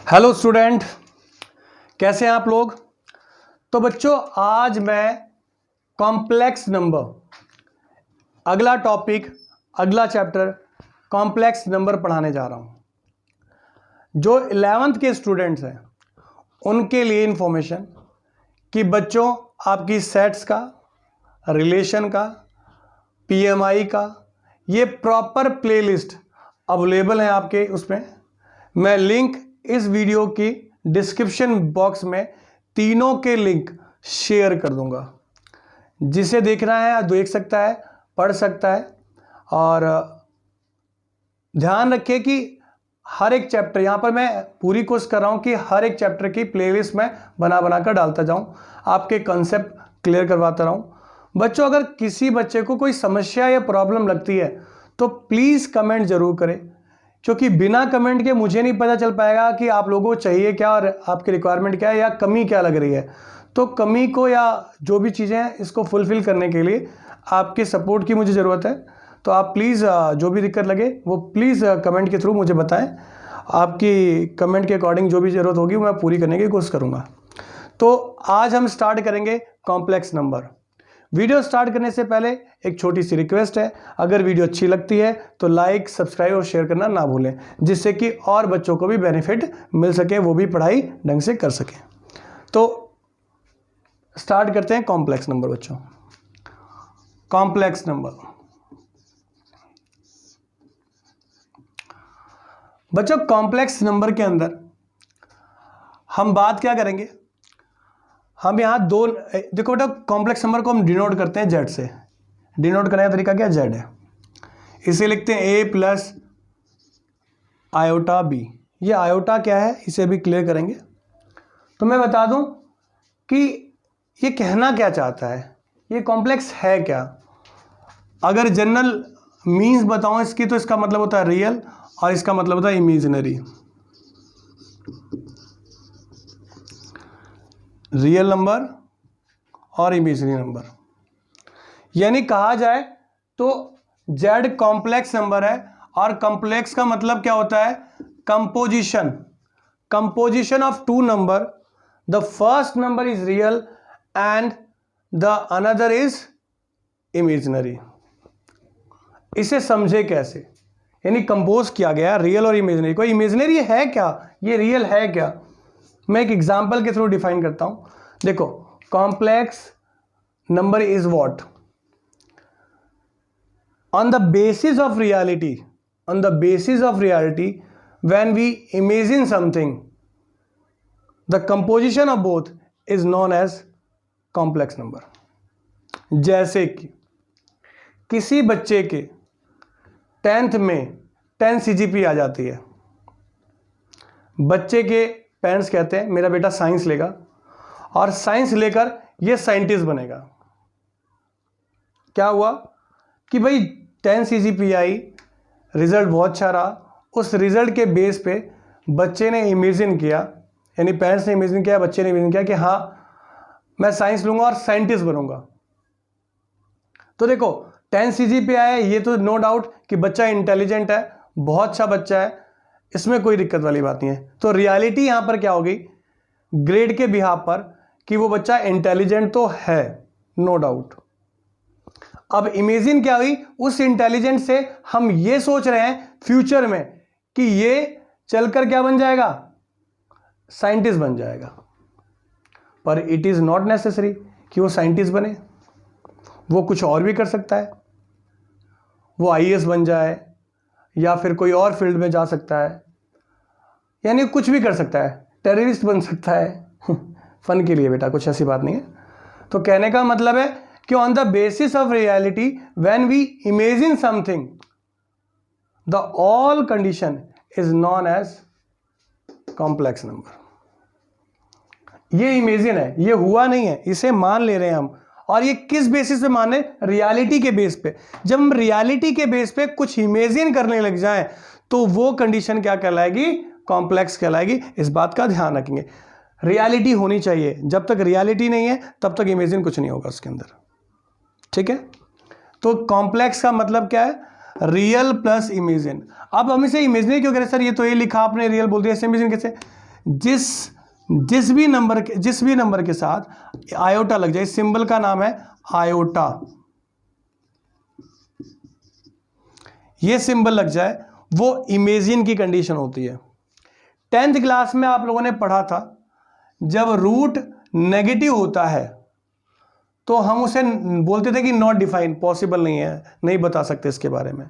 Hello student, कैसे हैं आप लोग। तो बच्चों, आज मैं कॉम्प्लेक्स नंबर अगला टॉपिक, अगला चैप्टर कॉम्प्लेक्स नंबर पढ़ाने जा रहा हूं। जो 11th के स्टूडेंट्स हैं उनके लिए इंफॉर्मेशन कि बच्चों आपकी सेट्स का, रिलेशन का, पीएमआई का ये प्रॉपर प्लेलिस्ट अवेलेबल है आपके उसमें। मैं लिंक इस वीडियो की डिस्क्रिप्शन बॉक्स में तीनों के लिंक शेयर कर दूंगा। जिसे देखना है देख सकता है, पढ़ सकता है। और ध्यान रखिए कि हर एक चैप्टर, यहाँ पर मैं पूरी कोशिश कर रहा हूँ कि हर एक चैप्टर की प्लेलिस्ट में बना कर डालता जाऊँ, आपके कंसेप्ट क्लियर करवाता रहूँ। बच्चों, अगर किसी बच्चे को कोई समस्या या प्रॉब्लम लगती है तो प्लीज़ कमेंट जरूर करें, क्योंकि बिना कमेंट के मुझे नहीं पता चल पाएगा कि आप लोगों को चाहिए क्या और आपकी रिक्वायरमेंट क्या है या कमी क्या लग रही है। तो कमी को या जो भी चीज़ें हैं इसको फुलफ़िल करने के लिए आपके सपोर्ट की मुझे ज़रूरत है। तो आप प्लीज़ जो भी दिक्कत लगे वो प्लीज़ कमेंट के थ्रू मुझे बताएं। आपकी कमेंट के अकॉर्डिंग जो भी ज़रूरत होगी मैं पूरी करने की कोशिश करूँगा। तो आज हम स्टार्ट करेंगे कॉम्प्लेक्स नंबर। वीडियो स्टार्ट करने से पहले एक छोटी सी रिक्वेस्ट है, अगर वीडियो अच्छी लगती है तो लाइक, सब्सक्राइब और शेयर करना ना भूलें, जिससे कि और बच्चों को भी बेनिफिट मिल सके, वो भी पढ़ाई ढंग से कर सकें। तो स्टार्ट करते हैं कॉम्प्लेक्स नंबर। बच्चों, कॉम्प्लेक्स नंबर, कॉम्प्लेक्स नंबर के अंदर हम बात क्या करेंगे। हम यहाँ दो, देखो बेटा, कॉम्प्लेक्स नंबर को हम डिनोट करते हैं जेड से। डिनोट करने का तरीका क्या, जेड है। इसे लिखते हैं ए प्लस आयोटा बी। ये आयोटा क्या है इसे भी क्लियर करेंगे। तो मैं बता दूं कि ये कहना क्या चाहता है, ये कॉम्प्लेक्स है क्या। अगर जनरल मीन्स बताऊं इसकी, तो इसका मतलब होता है रियल और इसका मतलब होता है इमेजिनरी। रियल नंबर और इमेजिनरी नंबर, यानी कहा जाए तो जेड कॉम्प्लेक्स नंबर है। और कॉम्प्लेक्स का मतलब क्या होता है, composition. Composition of two number, the first number is real and the another is imaginary. इसे समझे कैसे, यानी कंपोज किया गया रियल और इमेजिनरी। कोई इमेजिनरी है क्या, ये रियल है क्या। मैं एक एग्जांपल के थ्रू डिफाइन करता हूं। देखो, complex number is what, on the basis of reality, when we imagine something, the composition of both is known as complex number। जैसे कि किसी बच्चे के 10th में 10 CGP आ जाती है, बच्चे के पेरेंट्स कहते हैं मेरा बेटा साइंस लेगा और साइंस लेकर ये साइंटिस्ट बनेगा। क्या हुआ कि भाई 10 CGP आई, रिजल्ट बहुत अच्छा रहा। उस रिजल्ट के बेस पे बच्चे ने इमेजिन किया, यानी पेरेंट्स ने इमेजिन किया, बच्चे ने इमेजिन किया कि हाँ मैं साइंस लूंगा और साइंटिस्ट बनूंगा। तो देखो 10 CGP आया, ये तो नो डाउट कि बच्चा इंटेलिजेंट है, बहुत अच्छा बच्चा है, इसमें कोई दिक्कत वाली बात नहीं है। तो रियलिटी यहां पर क्या होगी, ग्रेड के बिहाफ पर, कि वो बच्चा इंटेलिजेंट तो है, नो डाउट। अब इमेजिन क्या हुई, उस इंटेलिजेंट से हम ये सोच रहे हैं फ्यूचर में कि ये चलकर क्या बन जाएगा, साइंटिस्ट बन जाएगा। पर इट इज नॉट नेसेसरी कि वो साइंटिस्ट बने, वो कुछ और भी कर सकता है। वो IAS बन जाए या फिर कोई और फील्ड में जा सकता है, यानी कुछ भी कर सकता है, टेररिस्ट बन सकता है फन के लिए बेटा, कुछ ऐसी बात नहीं है। तो कहने का मतलब है कि on the basis of reality when we imagine something, the all condition is known as complex number. ये इमेजिन है, ये हुआ नहीं है, इसे मान ले रहे हैं हम। और ये किस बेसिस पे माने, रियलिटी के बेस पे। जब हम रियलिटी के बेस पे कुछ इमेजिन करने लग जाएं तो वो कंडीशन क्या कहलाएगी, कॉम्प्लेक्स कहलाएगी। इस बात का ध्यान रखेंगे। रियलिटी होनी चाहिए, जब तक रियलिटी नहीं है तब तक इमेजिन कुछ नहीं होगा उसके अंदर, ठीक है। तो कॉम्प्लेक्स का मतलब क्या है, रियल प्लस इमेजिन। अब हम इसे इमेजिनरी क्यों कह रहे हैं सर, ये तो ये लिखा आपने रियल बोल दिया, इसे इमेजिन कैसे। जिस भी नंबर के साथ आयोटा लग जाए, इस सिंबल का नाम है आयोटा, ये सिंबल लग जाए वो इमेजिन की कंडीशन होती है। 10th क्लास में आप लोगों ने पढ़ा था, जब रूट नेगेटिव होता है तो हम उसे बोलते थे कि नॉट डिफाइन, पॉसिबल नहीं है, नहीं बता सकते इसके बारे में।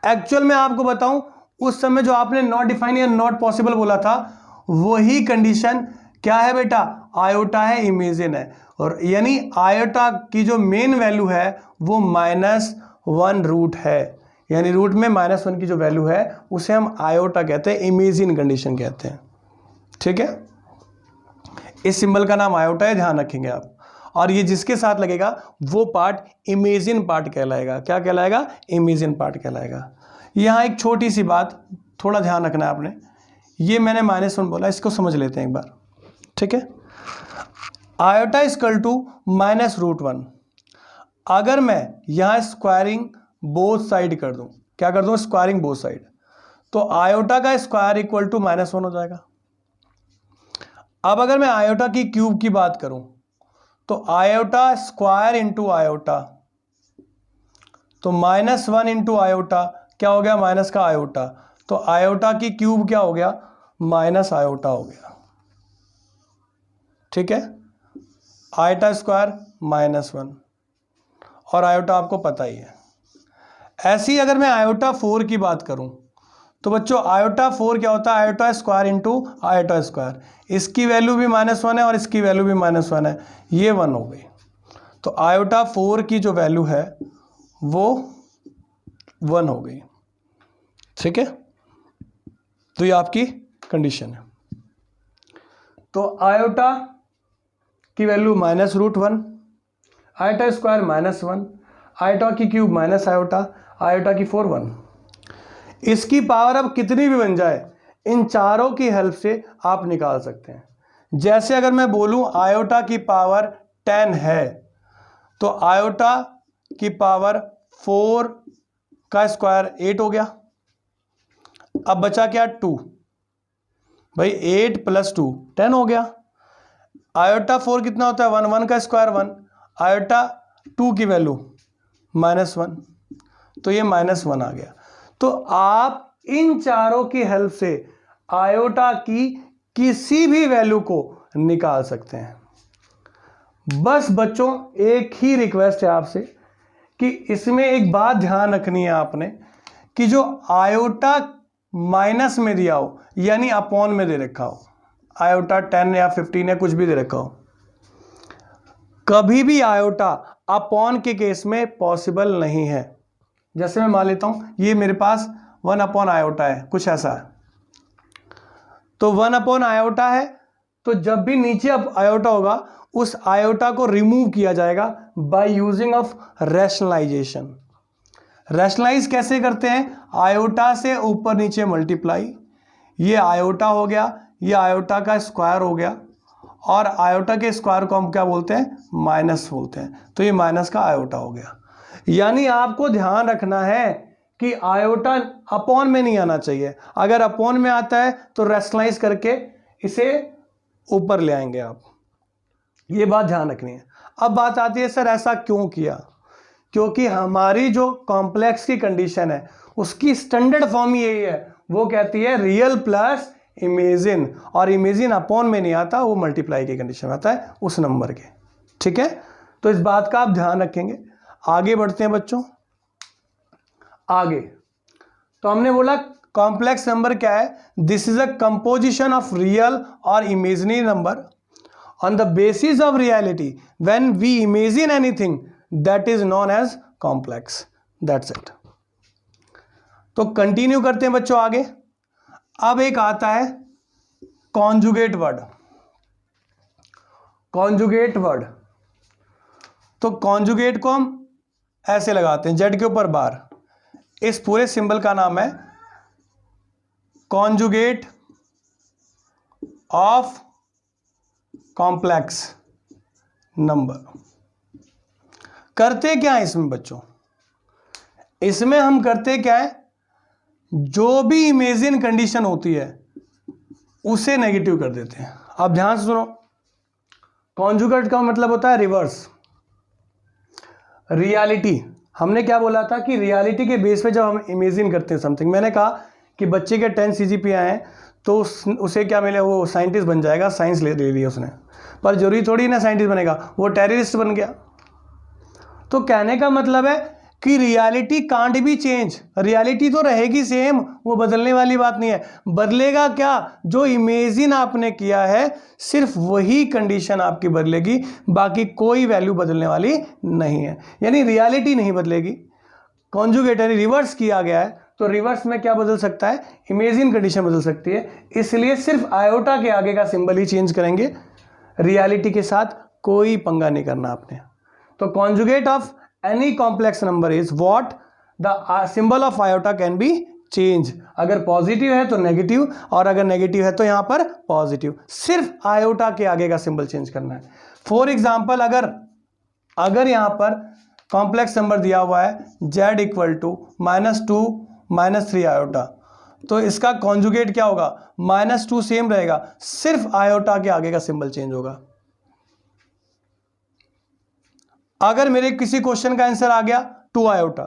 एक्चुअल में आपको बताऊं, उस समय जो आपने नॉट डिफाइन या नॉट पॉसिबल बोला था, वही कंडीशन क्या है बेटा, आयोटा है, इमेजिन है। और यानी आयोटा की जो मेन वैल्यू है वो -1 रूट है, यानी रूट में -1 की जो वैल्यू है उसे हम आयोटा कहते हैं, इमेजिन कंडीशन कहते हैं। ठीक है, इस सिंबल का नाम आयोटा है, ध्यान रखेंगे आप। और ये जिसके साथ लगेगा वो पार्ट इमेजिन पार्ट कहलाएगा। क्या कहलाएगा, इमेजिन पार्ट कहलाएगा। यहाँ एक छोटी सी बात थोड़ा ध्यान रखना है आपने, ये मैंने -1 बोला, इसको समझ लेते हैं एक बार। ठीक है, आयोटा इक्वल टू -√1। अगर मैं यहाँ स्क्वायरिंग बोथ साइड कर दूं, क्या कर दूं, स्क्वायरिंग बोथ साइड, तो आयोटा का स्क्वायर इक्वल टू -1 हो जाएगा। अब अगर मैं आयोटा की क्यूब की बात करूं, तो आयोटा स्क्वायर इंटू आयोटा, तो -1 इंटू आयोटा क्या हो गया, माइनस का आयोटा, तो आयोटा की क्यूब क्या हो गया, माइनस आयोटा हो गया। ठीक है, आयोटा स्क्वायर -1 और आयोटा आपको पता ही है। ऐसे ही अगर मैं आयोटा 4 की बात करूं, तो बच्चों आयोटा 4 क्या होता है, iota square into iota square, इसकी वैल्यू भी -1 है और इसकी वैल्यू भी -1 है, ये 1 हो गई। तो आयोटा 4 की जो वैल्यू है वो 1 हो गई। ठीक है, तो ये आपकी कंडीशन है। तो आयोटा की वैल्यू -√1, आयोटा स्क्वायर -1, आयोटा की क्यूब माइनस आयोटा, आयोटा की 4 1। इसकी पावर अब कितनी भी बन जाए, इन चारों की हेल्प से आप निकाल सकते हैं। जैसे अगर मैं बोलूं आयोटा की पावर 10 है, तो आयोटा की पावर 4 का स्क्वायर 8 हो गया। अब बचा क्या, 2, भाई 8 + 2 10 हो गया। आयोटा 4 कितना होता है, 1, 1 का स्क्वायर 1, आयोटा 2 की वैल्यू -1, तो ये -1 आ गया। तो आप इन चारों की हेल्प से आयोटा की किसी भी वैल्यू को निकाल सकते हैं। बस बच्चों एक ही रिक्वेस्ट है आपसे कि इसमें एक बात ध्यान रखनी है आपने, कि जो आयोटा माइनस में दिया हो, यानी अपॉन में दे रखा हो, आयोटा 10 या 15 या कुछ भी दे रखा हो, कभी भी आयोटा अपॉन के केस में पॉसिबल नहीं है। जैसे मैं मान लेता हूं ये मेरे पास 1 आयोटा है, कुछ ऐसा है, तो 1 आयोटा है, तो जब भी नीचे अब आयोटा होगा उस आयोटा को रिमूव किया जाएगा by using of rationalization. Rationalize कैसे करते हैं, आयोटा से ऊपर नीचे मल्टीप्लाई, ये आयोटा हो गया, ये आयोटा का स्क्वायर हो गया, और आयोटा के स्क्वायर को हम क्या बोलते हैं, माइनस बोलते हैं, तो ये माइनस का आयोटा हो गया। यानी आपको ध्यान रखना है कि आयोटा अपॉन में नहीं आना चाहिए। अगर अपॉन में आता है तो रैशनलाइज करके इसे ऊपर ले आएंगे आप, ये बात ध्यान रखनी है। अब बात आती है सर ऐसा क्यों किया, क्योंकि हमारी जो कॉम्प्लेक्स की कंडीशन है उसकी स्टैंडर्ड फॉर्म यही है, वो कहती है रियल प्लस इमेजिन, और इमेजिन अपॉन में नहीं आता, वो मल्टीप्लाई की कंडीशन में आता है उस नंबर के। ठीक है, तो इस बात का आप ध्यान रखेंगे। आगे बढ़ते हैं बच्चों, आगे तो हमने बोला कॉम्प्लेक्स नंबर क्या है, this is a composition of real और imaginary number on the basis of reality when we imagine anything that is known as complex, that's it. तो कंटिन्यू करते हैं बच्चों आगे। अब एक आता है कॉन्जुगेट वर्ड। कॉन्जुगेट वर्ड, तो कॉन्जुगेट को हम ऐसे लगाते हैं, जेड के ऊपर बार, इस पूरे सिंबल का नाम है कॉन्जुगेट ऑफ कॉम्प्लेक्स नंबर। करते क्या है इसमें बच्चों, इसमें हम करते क्या है, जो भी इमेजिन कंडीशन होती है उसे नेगेटिव कर देते हैं। अब ध्यान से सुनो, कॉन्जुगेट का मतलब होता है रिवर्स। रियलिटी, हमने क्या बोला था कि रियलिटी के बेस पे जब हम इमेजिन करते हैं समथिंग, मैंने कहा कि बच्चे के 10 CGPA आए तो उसे क्या मिले, वो साइंटिस्ट बन जाएगा, साइंस ले लिया उसने, पर जरूरी थोड़ी ना साइंटिस्ट बनेगा, वो टेररिस्ट बन गया। तो कहने का मतलब है कि reality can't be change, reality तो रहेगी सेम, वो बदलने वाली बात नहीं है। बदलेगा क्या, जो इमेजिन आपने किया है सिर्फ वही कंडीशन आपकी बदलेगी, बाकी कोई वैल्यू बदलने वाली नहीं है, यानी रियलिटी नहीं बदलेगी। कॉन्जुगेट यानी रिवर्स किया गया है, तो रिवर्स में क्या बदल सकता है, इमेजिन कंडीशन बदल सकती है, इसलिए सिर्फ आयोटा के आगे का सिंबल ही चेंज करेंगे, रियलिटी के साथ कोई पंगा नहीं करना आपने। तो conjugate of any complex number is what the symbol of iota can be change। अगर पॉजिटिव है तो नेगेटिव, और अगर नेगेटिव है तो यहां पर पॉजिटिव, सिर्फ आयोटा के आगे का सिंबल चेंज करना है। फॉर एग्जाम्पल, अगर यहां पर कॉम्प्लेक्स नंबर दिया हुआ है z इक्वल टू -2 -3 आयोटा, तो इसका कॉन्जुगेट क्या होगा, -2 सेम रहेगा, सिर्फ आयोटा के आगे का सिंबल चेंज होगा। अगर मेरे किसी क्वेश्चन का आंसर आ गया 2 आयोटा,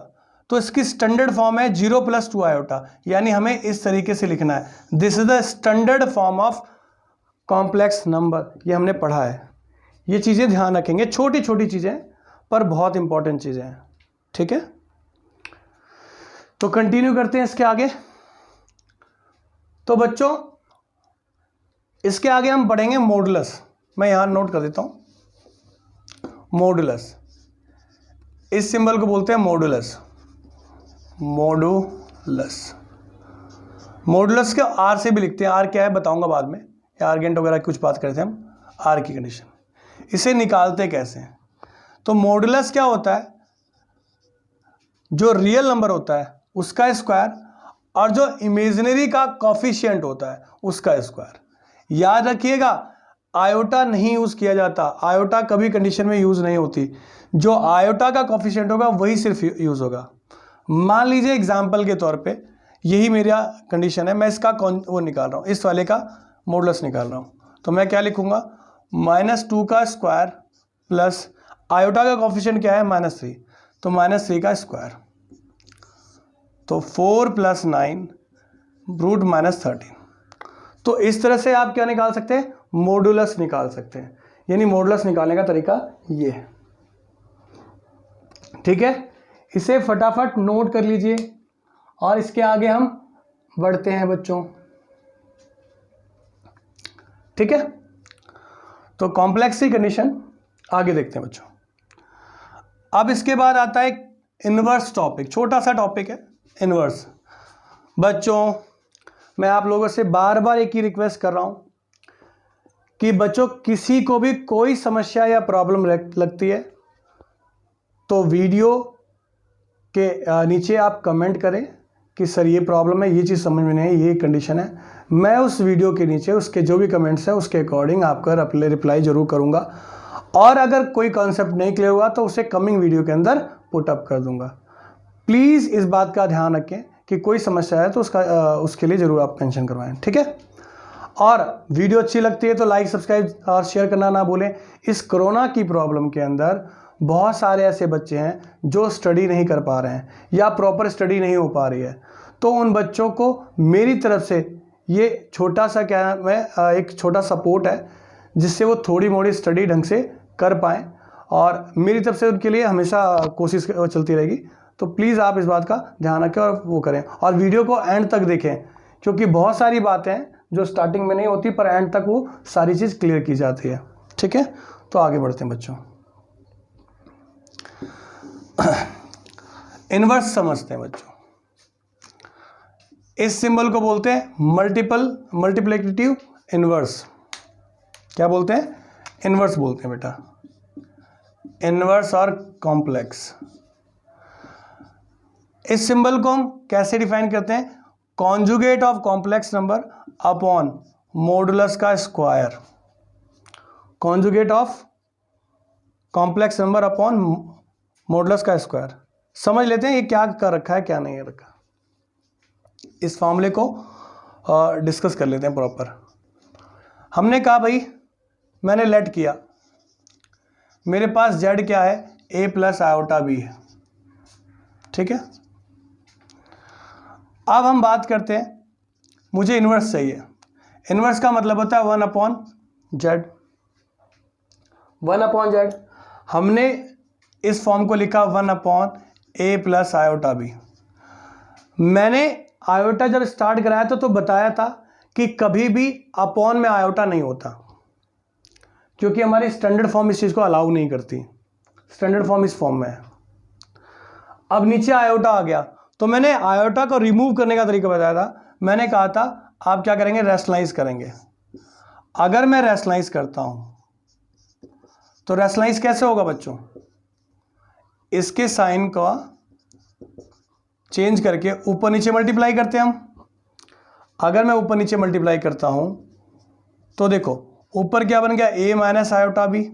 तो इसकी स्टैंडर्ड फॉर्म है 0 + 2 आयोटा, यानी हमें इस तरीके से लिखना है, this is the standard form of complex number. ये हमने पढ़ा है, ये चीज़ें ध्यान रखेंगे, छोटी छोटी चीज़ें पर बहुत इंपॉर्टेंट चीज़ें हैं, ठीक है। तो कंटिन्यू करते हैं इसके आगे। तो बच्चों इसके आगे हम पढ़ेंगे मॉडुलस, मैं यहां नोट कर देता हूं, मॉडुलस, इस सिंबल को बोलते हैं मॉडुलस। मॉडुलस, मॉडुलस के आर से भी लिखते हैं, आर क्या है बताऊंगा बाद में, आर्गेंट वगैरह कुछ बात करते हैं हम, आर की कंडीशन। इसे निकालते कैसे हैं, तो मॉडुलस क्या होता है, जो रियल नंबर होता है उसका स्क्वायर, और जो इमेजिनरी का कॉफिशिएंट होता है उसका स्क्वायर। याद रखिएगा आयोटा नहीं यूज किया जाता, आयोटा कभी कंडीशन में यूज नहीं होती, जो आयोटा का कॉफिशिएंट होगा वही सिर्फ यूज होगा। मान लीजिए एग्जाम्पल के तौर पे यही मेरा कंडीशन है, मैं इसका वो निकाल रहा हूँ, इस वाले का मॉडुलस निकाल रहा हूँ, तो मैं क्या लिखूंगा, -2 का स्क्वायर प्लस आयोटा का कॉफिशिएंट क्या है -3, तो -3 का स्क्वायर, तो 4 + 9 √-13। तो इस तरह से आप क्या निकाल सकते हैं, मॉडुलस निकाल सकते हैं, यानी मॉडुलस निकालने का तरीका ये है, ठीक है। इसे फटाफट नोट कर लीजिए और इसके आगे हम बढ़ते हैं बच्चों, ठीक है। तो कॉम्प्लेक्स की कंडीशन आगे देखते हैं बच्चों। अब इसके बाद आता है इनवर्स टॉपिक, छोटा सा टॉपिक है इनवर्स। बच्चों मैं आप लोगों से बार बार एक ही रिक्वेस्ट कर रहा हूं कि बच्चों किसी को भी कोई समस्या या प्रॉब्लम लगती है तो वीडियो के नीचे आप कमेंट करें कि सर ये प्रॉब्लम है, ये चीज़ समझ में नहीं है, ये कंडीशन है, मैं उस वीडियो के नीचे उसके जो भी कमेंट्स हैं उसके अकॉर्डिंग आपका रिप्लाई जरूर करूंगा, और अगर कोई कॉन्सेप्ट नहीं क्लियर हुआ तो उसे कमिंग वीडियो के अंदर पुट अप कर दूंगा। प्लीज़ इस बात का ध्यान रखें कि कोई समस्या है तो उसके लिए ज़रूर आप मेंशन करवाएं, ठीक है। और वीडियो अच्छी लगती है तो लाइक, सब्सक्राइब और शेयर करना ना भूलें। इस कोरोना की प्रॉब्लम के अंदर बहुत सारे ऐसे बच्चे हैं जो स्टडी नहीं कर पा रहे हैं या प्रॉपर स्टडी नहीं हो पा रही है, तो उन बच्चों को मेरी तरफ से ये छोटा सा एक छोटा सपोर्ट है जिससे वो थोड़ी मोड़ी स्टडी ढंग से कर पाएँ, और मेरी तरफ से उनके लिए हमेशा कोशिश चलती रहेगी। तो प्लीज़ आप इस बात का ध्यान रखें और वो करें, और वीडियो को एंड तक देखें, क्योंकि बहुत सारी बातें हैं जो स्टार्टिंग में नहीं होती पर एंड तक वो सारी चीज़ क्लियर की जाती है, ठीक है। तो आगे बढ़ते हैं बच्चों, इनवर्स समझते हैं बच्चों। इस सिंबल को बोलते हैं मल्टीप्लिकेटिव इनवर्स। क्या बोलते हैं, इनवर्स बोलते हैं बेटा, इनवर्स और कॉम्प्लेक्स। इस सिंबल को हम कैसे डिफाइन करते हैं, conjugate of complex number upon modulus का square, conjugate of complex number upon modulus का स्क्वायर। समझ लेते हैं ये क्या कर रखा है क्या नहीं रखा, इस फॉर्मूले को डिस्कस कर लेते हैं प्रॉपर। हमने कहा भाई, मैंने लेट किया, मेरे पास z क्या है, a प्लस आयोटा b है, ठीक है। अब हम बात करते हैं, मुझे इन्वर्स चाहिए। इन्वर्स का मतलब होता है 1/z, 1/z। हमने इस फॉर्म को लिखा 1/a प्लस आयोटा b। मैंने आयोटा जब स्टार्ट कराया था तो बताया था कि कभी भी अपॉन में आयोटा नहीं होता, क्योंकि हमारी स्टैंडर्ड फॉर्म इस चीज़ को अलाउ नहीं करती। स्टैंडर्ड फॉर्म इस फॉर्म में है। अब नीचे आयोटा आ गया, तो मैंने आयोटा को रिमूव करने का तरीका बताया था। मैंने कहा था आप क्या करेंगे, रैशनलाइज करेंगे। अगर मैं रैशनलाइज करता हूं तो रैशनलाइज कैसे होगा बच्चों, इसके साइन का चेंज करके ऊपर नीचे मल्टीप्लाई करते हैं हम। अगर मैं ऊपर नीचे मल्टीप्लाई करता हूं तो देखो ऊपर क्या बन गया, a माइनस आयोटा b,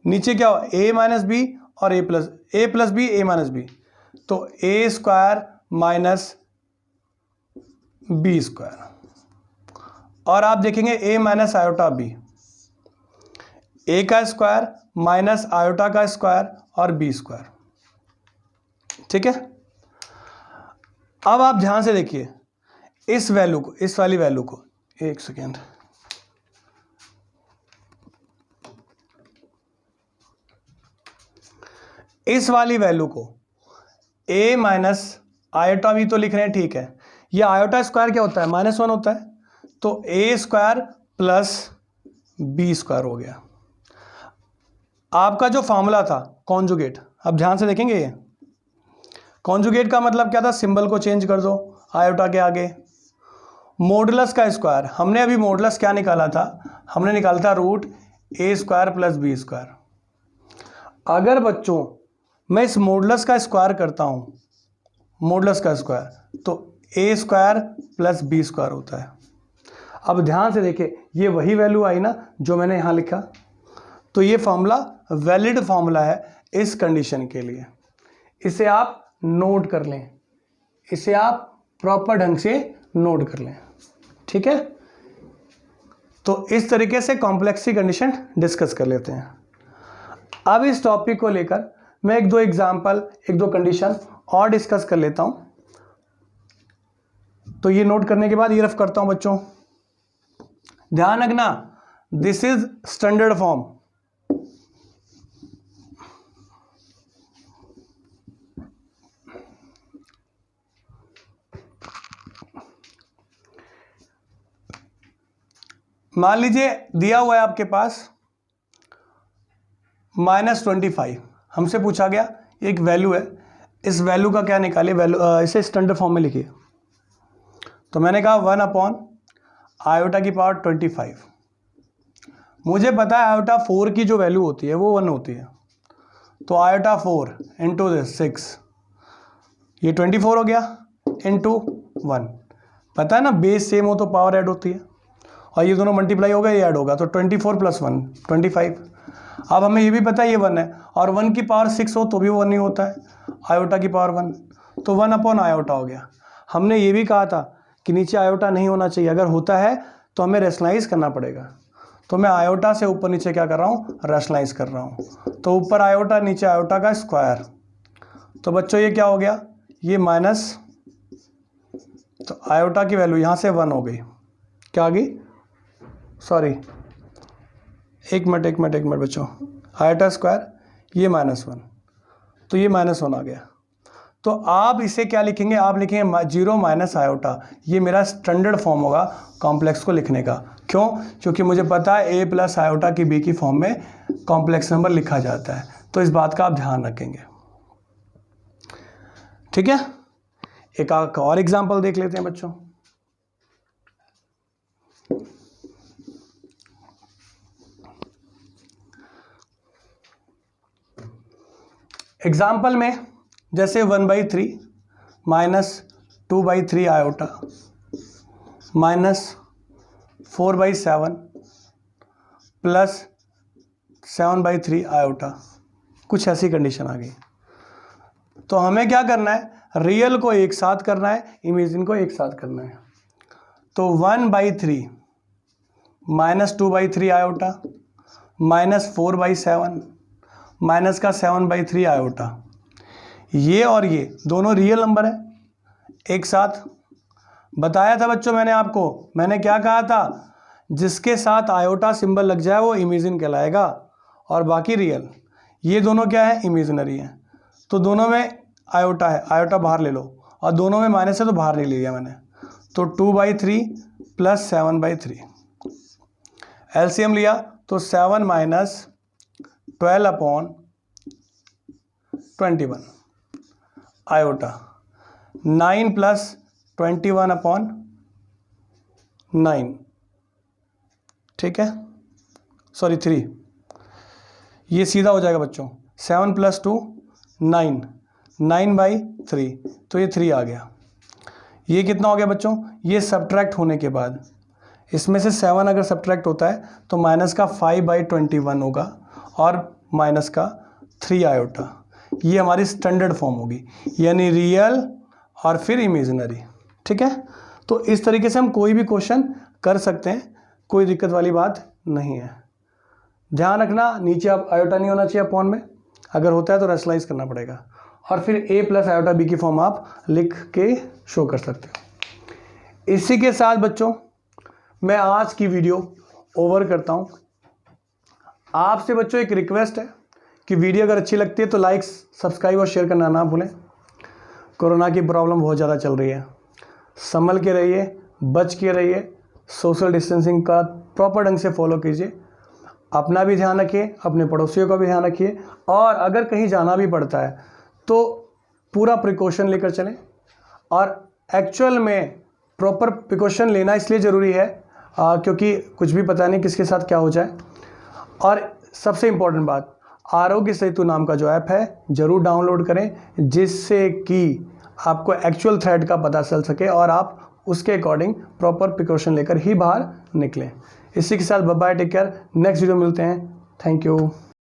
नीचे क्या हो, a माइनस बी और a plus b, a minus b, तो a square minus b square. और आप देखेंगे a minus iota b, a का स्क्वायर माइनस आयोटा का स्क्वायर और b स्क्वायर, ठीक है। अब आप ध्यान से देखिए इस वैल्यू को, इस वाली वैल्यू को, एक सेकेंड, इस वाली वैल्यू को a माइनस आयोटा भी तो लिख रहे हैं, ठीक है। ये आयोटा स्क्वायर क्या होता है, -1 होता है, तो a square plus b square हो गया। आपका जो फॉर्मूला था कॉन्जुगेट, अब ध्यान से देखेंगे, ये कॉन्जुगेट का मतलब क्या था, सिंबल को चेंज कर दो आयोटा के आगे। मॉडुलस का स्क्वायर, हमने अभी मॉडुलस क्या निकाला था, हमने निकाला था root a square plus b square. अगर बच्चों मैं इस मॉडुलस का स्क्वायर करता हूं, मॉडुलस का स्क्वायर, तो a square plus b square होता है। अब ध्यान से देखिए, ये वही वैल्यू आई ना जो मैंने यहां लिखा, तो ये फॉर्मूला वैलिड फॉर्मूला है इस कंडीशन के लिए। इसे आप नोट कर लें, इसे आप प्रॉपर ढंग से नोट कर लें, ठीक है। तो इस तरीके से कॉम्प्लेक्सिटी कंडीशन डिस्कस कर लेते हैं। अब इस टॉपिक को लेकर मैं एक दो एग्जाम्पल, एक दो कंडीशन और डिस्कस कर लेता हूं। तो ये नोट करने के बाद ये रफ करता हूं बच्चों, ध्यान रखना, दिस इज स्टैंडर्ड फॉर्म। मान लीजिए दिया हुआ है आपके पास -25, हमसे पूछा गया एक वैल्यू है, इस वैल्यू का क्या निकालिए, वैल्यू इसे स्टैंडर्ड फॉर्म में लिखिए। तो मैंने कहा 1/, आयोटा की पावर 25। मुझे पता है आयोटा 4 की जो वैल्यू होती है वो 1 होती है, तो आयोटा 4 इंटू दिस 6, ये 24 हो गया, इंटू 1। पता है ना, बेस सेम हो तो पावर ऐड होती है, और ये दोनों मल्टीप्लाई होगा, ये ऐड होगा, तो 24 + 1 25। अब हमें ये भी पता है ये 1 है, और 1 की पावर 6 हो तो भी वो 1 ही होता है, आयोटा की पावर 1, तो 1/, आयोटा हो गया। हमने ये भी कहा था कि नीचे आयोटा नहीं होना चाहिए, अगर होता है तो हमें रैशनलाइज करना पड़ेगा। तो मैं आयोटा से ऊपर नीचे क्या कर रहा हूँ, रैशनलाइज कर रहा हूँ। तो ऊपर आयोटा, नीचे आयोटा का स्क्वायर, तो बच्चों ये क्या हो गया, ये माइनस, तो आयोटा की वैल्यू यहाँ से 1 हो गई, क्या आ गई, सॉरी एक मिनट बच्चों, आयोटा स्क्वायर, ये -1, तो ये -1 आ गया। तो आप इसे क्या लिखेंगे, आप लिखेंगे 0 माइनस आयोटा। ये मेरा स्टैंडर्ड फॉर्म होगा कॉम्प्लेक्स को लिखने का। क्यों, क्योंकि मुझे पता है a प्लस आयोटा की b की फॉर्म में कॉम्प्लेक्स नंबर लिखा जाता है, तो इस बात का आप ध्यान रखेंगे, ठीक है। एक और एग्जांपल देख लेते हैं बच्चों। एग्जाम्पल में जैसे 1/3 minus 2/3 iota minus 4/7 plus 7/3 iota, कुछ ऐसी कंडीशन आ गई। तो हमें क्या करना है, रियल को एक साथ करना है, इमेजिन को एक साथ करना है। तो 1/3 -2/3 आयोटा, -4/7, माइनस का 7/3 आयोटा। ये और ये दोनों रियल नंबर है। एक साथ बताया था बच्चों मैंने आपको, मैंने क्या कहा था, जिसके साथ आयोटा सिंबल लग जाए वो इमेजिन कहलाएगा और बाकी रियल। ये दोनों क्या है, इमेजिनरी है। तो दोनों में आयोटा है, आयोटा बाहर ले लो, और दोनों में माइनस है तो बाहर नहीं लिया मैंने। तो 2/3 + 7/3 एलसीएम लिया तो 7 - 12/21 आयोटा, 9 + 21/9, ठीक है, सॉरी 3, ये सीधा हो जाएगा बच्चों। 7 + 2 9, 9/3, तो ये 3 आ गया। ये कितना हो गया बच्चों, ये सब्ट्रैक्ट होने के बाद इसमें से 7 अगर सब्ट्रैक्ट होता है तो माइनस का 5/21 होगा और माइनस का 3 आयोटा। ये हमारी स्टैंडर्ड फॉर्म होगी, यानी रियल और फिर इमेजिनरी, ठीक है। तो इस तरीके से हम कोई भी क्वेश्चन कर सकते हैं, कोई दिक्कत वाली बात नहीं है। ध्यान रखना नीचे आप आयोटा नहीं होना चाहिए अपॉन में, अगर होता है तो रेशनलाइज करना पड़ेगा, और फिर a + आयोटा b की फॉर्म आप लिख के शो कर सकते हो। इसी के साथ बच्चों मैं आज की वीडियो ओवर करता हूँ। आपसे बच्चों एक रिक्वेस्ट है कि वीडियो अगर अच्छी लगती है तो लाइक, सब्सक्राइब और शेयर करना ना भूलें। कोरोना की प्रॉब्लम बहुत ज़्यादा चल रही है, संभल के रहिए, बच के रहिए, सोशल डिस्टेंसिंग का प्रॉपर ढंग से फॉलो कीजिए, अपना भी ध्यान रखिए, अपने पड़ोसियों का भी ध्यान रखिए, और अगर कहीं जाना भी पड़ता है तो पूरा प्रिकॉशन लेकर चलें। और एक्चुअल में प्रॉपर प्रिकॉशन लेना इसलिए ज़रूरी है क्योंकि कुछ भी पता नहीं किसके साथ क्या हो जाए। और सबसे इम्पोर्टेंट बात, आरोग्य सेतु नाम का जो ऐप है ज़रूर डाउनलोड करें, जिससे कि आपको एक्चुअल थ्रेट का पता चल सके और आप उसके अकॉर्डिंग प्रॉपर प्रिकॉशन लेकर ही बाहर निकलें। इसी के साथ bye bye, take care, next video मिलते हैं, थैंक यू।